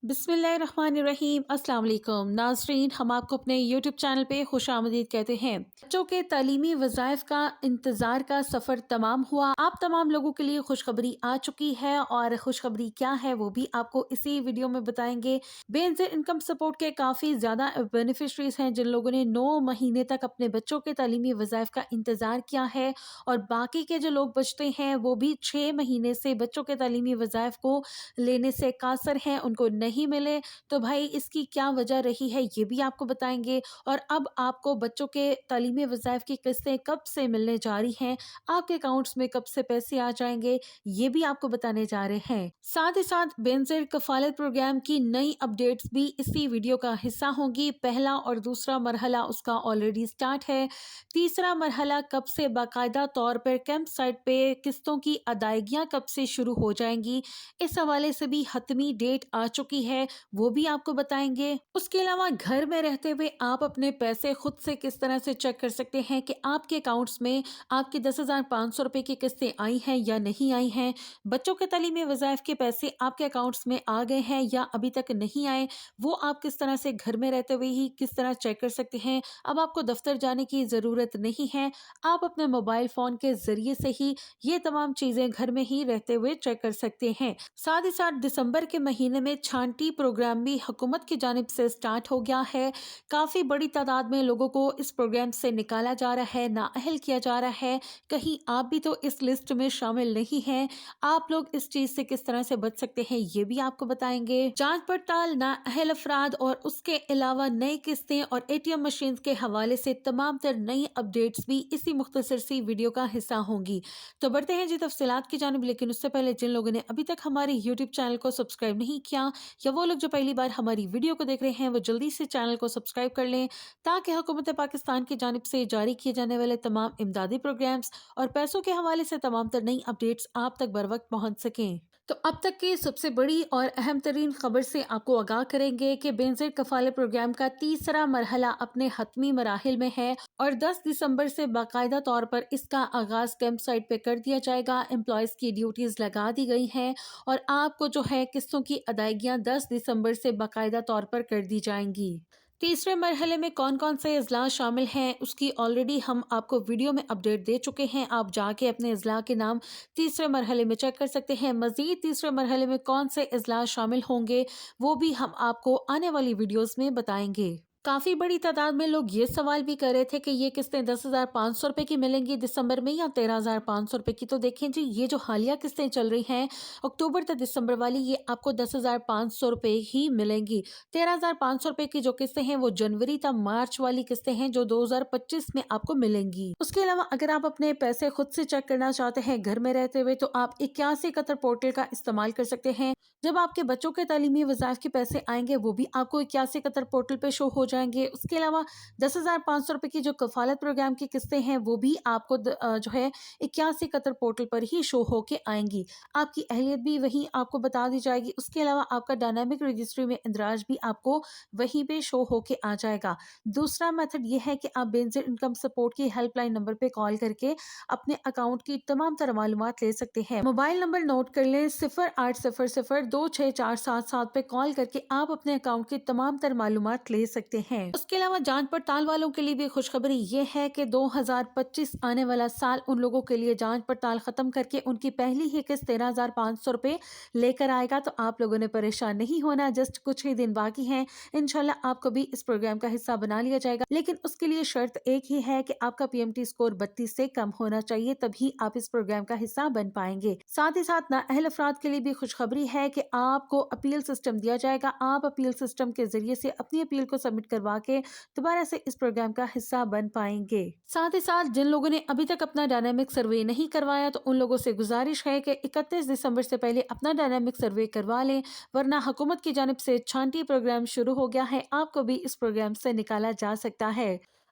بسم اللہ الرحمن الرحیم۔ السلام علیکم ناظرین، ہم آپ کو اپنے یوٹیوب چینل پہ خوش آمدید کہتے ہیں۔ بچوں کے تعلیمی وظائف کا انتظار کا سفر تمام ہوا۔ آپ تمام لوگوں کے لیے خوشخبری آ چکی ہے، اور خوشخبری کیا ہے وہ بھی آپ کو اسی ویڈیو میں بتائیں گے۔ بے نظیر انکم سپورٹ کے کافی زیادہ بینیفیشریز ہیں جن لوگوں نے 9 مہینے تک اپنے بچوں کے تعلیمی وظائف کا انتظار کیا ہے، اور باقی کے جو لوگ بچتے ہیں وہ بھی 6 مہینے سے بچوں کے تعلیمی وظائف کو لینے سے قاصر ہیں، ان کو نہیں ملے۔ تو بھائی اس کی کیا وجہ رہی ہے یہ بھی آپ کو بتائیں گے، اور اب آپ کو بچوں کے تعلیمی وظائف کی قسطیں کب سے ملنے جا رہی ہیں، آپ کے اکاؤنٹس میں کب سے پیسے آ جائیں گے، یہ بھی آپ کو بتانے جا رہے ہیں۔ ساتھ ہی ساتھ بے نظیر کفالت پروگرام کی نئی اپڈیٹس بھی اسی ویڈیو کا حصہ ہوں گی۔ پہلا اور دوسرا مرحلہ اس کا آلریڈی سٹارٹ ہے، تیسرا مرحلہ کب سے باقاعدہ طور پر کیمپ سائٹ پہ قسطوں کی ادائیگیاں کب سے شروع ہو جائیں گی، اس حوالے سے بھی حتمی ڈیٹ آ چکی ہے، وہ بھی آپ کو بتائیں گے۔ اس کے علاوہ گھر میں رہتے ہوئے آپ اپنے پیسے خود سے کس طرح سے چیک کر سکتے ہیں کہ آپ کے اکاؤنٹس میں آپ کی 10,500 روپے کی قسطیں آئی ہیں یا نہیں آئی ہیں، بچوں کے تعلیمی وظائف کے پیسے آپ کے اکاؤنٹس میں آ گئے ہیں یا ابھی تک نہیں آئے، وہ آپ کس طرح سے گھر میں رہتے ہوئے ہی کس طرح چیک کر سکتے ہیں۔ اب آپ کو دفتر جانے کی ضرورت نہیں ہے، آپ اپنے موبائل فون کے ذریعے سے ہی یہ تمام چیزیں گھر میں ہی رہتے ہوئے چیک کر سکتے ہیں۔ ساتھ ہی ساتھ دسمبر کے مہینے میں چھانٹی پروگرام بھی حکومت کی جانب سے سٹارٹ ہو گیا ہے۔ کافی بڑی تعداد میں لوگوں کو اس پروگرام سے نکالا جا رہا ہے، نااہل کیا جا رہا ہے۔ کہیں آپ بھی تو اس لسٹ میں شامل نہیں ہیں، آپ لوگ اس چیز سے کس طرح سے بچ سکتے ہیں یہ بھی آپ کو بتائیں گے۔ جانچ پڑتال، نااہل افراد اور اس کے علاوہ نئی قسطیں اور ATM مشینز کے حوالے سے تمام تر نئی اپڈیٹس بھی اسی مختصر سی ویڈیو کا حصہ ہوں گی۔ تو بڑھتے ہیں جی تفصیلات کی جانب، لیکن اس سے پہلے جن لوگوں نے ابھی تک ہمارے یوٹیوب چینل کو سبسکرائب نہیں کیا، یا وہ لوگ جو پہلی بار ہماری ویڈیو کو دیکھ رہے ہیں، وہ جلدی سے چینل کو سبسکرائب کر لیں تاکہ حکومت پاکستان کی جانب سے جاری کیے جانے والے تمام امدادی پروگرامز اور پیسوں کے حوالے سے تمام تر نئی اپڈیٹس آپ تک بر وقت پہنچ سکیں۔ تو اب تک کی سب سے بڑی اور اہم ترین خبر سے آپ کو آگاہ کریں گے کہ بے نظیر کفالت پروگرام کا تیسرا مرحلہ اپنے حتمی مراحل میں ہے، اور 10 دسمبر سے باقاعدہ طور پر اس کا آغاز کیمپ سائٹ پہ کر دیا جائے گا۔ امپلائیز کی ڈیوٹیز لگا دی گئی ہیں، اور آپ کو جو ہے قسطوں کی ادائیگیاں 10 دسمبر سے باقاعدہ طور پر کر دی جائیں گی۔ تیسرے مرحلے میں کون کون سے اضلاع شامل ہیں اس کی آلریڈی ہم آپ کو ویڈیو میں اپڈیٹ دے چکے ہیں، آپ جا کے اپنے اضلاع کے نام تیسرے مرحلے میں چیک کر سکتے ہیں۔ مزید تیسرے مرحلے میں کون سے اضلاع شامل ہوں گے وہ بھی ہم آپ کو آنے والی ویڈیوز میں بتائیں گے۔ کافی بڑی تعداد میں لوگ یہ سوال بھی کر رہے تھے کہ یہ قسطیں 10,500 روپے کی ملیں گی دسمبر میں یا 13,500 روپے کی۔ تو دیکھیں جی، یہ جو حالیہ قسطیں چل رہی ہیں اکتوبر تا دسمبر والی، یہ آپ کو 10,500 روپے ہی ملیں گی۔ 13,500 روپے کی جو قسطیں ہیں وہ جنوری تا مارچ والی قسطیں ہیں جو 2025 میں آپ کو ملیں گی۔ اس کے علاوہ اگر آپ اپنے پیسے خود سے چیک کرنا چاہتے ہیں گھر میں رہتے ہوئے، تو آپ 81 قطر پورٹل کا استعمال کر سکتے ہیں۔ جب آپ کے بچوں کے تعلیمی وظائف کے پیسے آئیں گے وہ بھی آپ کو 81 قطر پورٹل پہ شو ہو جائیں گے۔ اس کے علاوہ 10,500 روپے کی جو کفالت پروگرام کی قسطیں ہیں وہ بھی آپ کو جو ہے 81 قطر پورٹل پر ہی شو ہو کے آئیں گی۔ آپ کی اہلیت بھی وہیں آپ کو بتا دی جائے گی۔ اس کے علاوہ آپ کا ڈائنامک رجسٹری میں اندراج بھی آپ کو وہیں پہ شو ہو کے آ جائے گا۔ دوسرا میتھڈ یہ ہے کہ آپ بے نظیر انکم سپورٹ کی ہیلپ لائن نمبر پہ کال کر کے اپنے اکاؤنٹ کی تمام تر معلومات لے سکتے ہیں۔ موبائل نمبر نوٹ کر لیں، 0800-264777 پہ کال کر کے آپ اپنے اکاؤنٹ کی تمام تر معلومات لے سکتے ہیں۔ اس کے علاوہ جانچ پڑتال والوں کے لیے بھی خوشخبری یہ ہے کہ 2025 آنے والا سال ان لوگوں کے لیے جانچ پڑتال ختم کر کے ان کی پہلی ہی قسط 13,500 روپے لے کر آئے گا۔ تو آپ لوگوں نے پریشان نہیں ہونا، جسٹ کچھ ہی دن باقی ہیں، انشاءاللہ آپ کو بھی اس پروگرام کا حصہ بنا لیا جائے گا، لیکن اس کے لیے شرط ایک ہی ہے کہ آپ کا PMT سکور 32 سے کم ہونا چاہیے، تبھی آپ اس پروگرام کا حصہ بن پائیں گے۔ ساتھ ہی ساتھ نااہل افراد کے لیے بھی خوشخبری ہے کہ آپ کو اپیل سسٹم دیا جائے گا، آپ اپیل سسٹم کے ذریعے سے اپنی اپیل کو سبمٹ کروا کے دوبارہ سے اس پروگرام کا حصہ بن پائیں گے۔ ساتھ ہی ساتھ جن لوگوں نے ابھی تک اپنا ڈائنامک سروے نہیں کروایا تو ان لوگوں سے گزارش ہے کہ 31 دسمبر سے پہلے اپنا ڈائنامک سروے کروا لیں، ورنہ حکومت کی جانب سے چھانٹی پروگرام شروع ہو گیا ہے، آپ کو بھی اس پروگرام سے نکالا جا سکتا ہے۔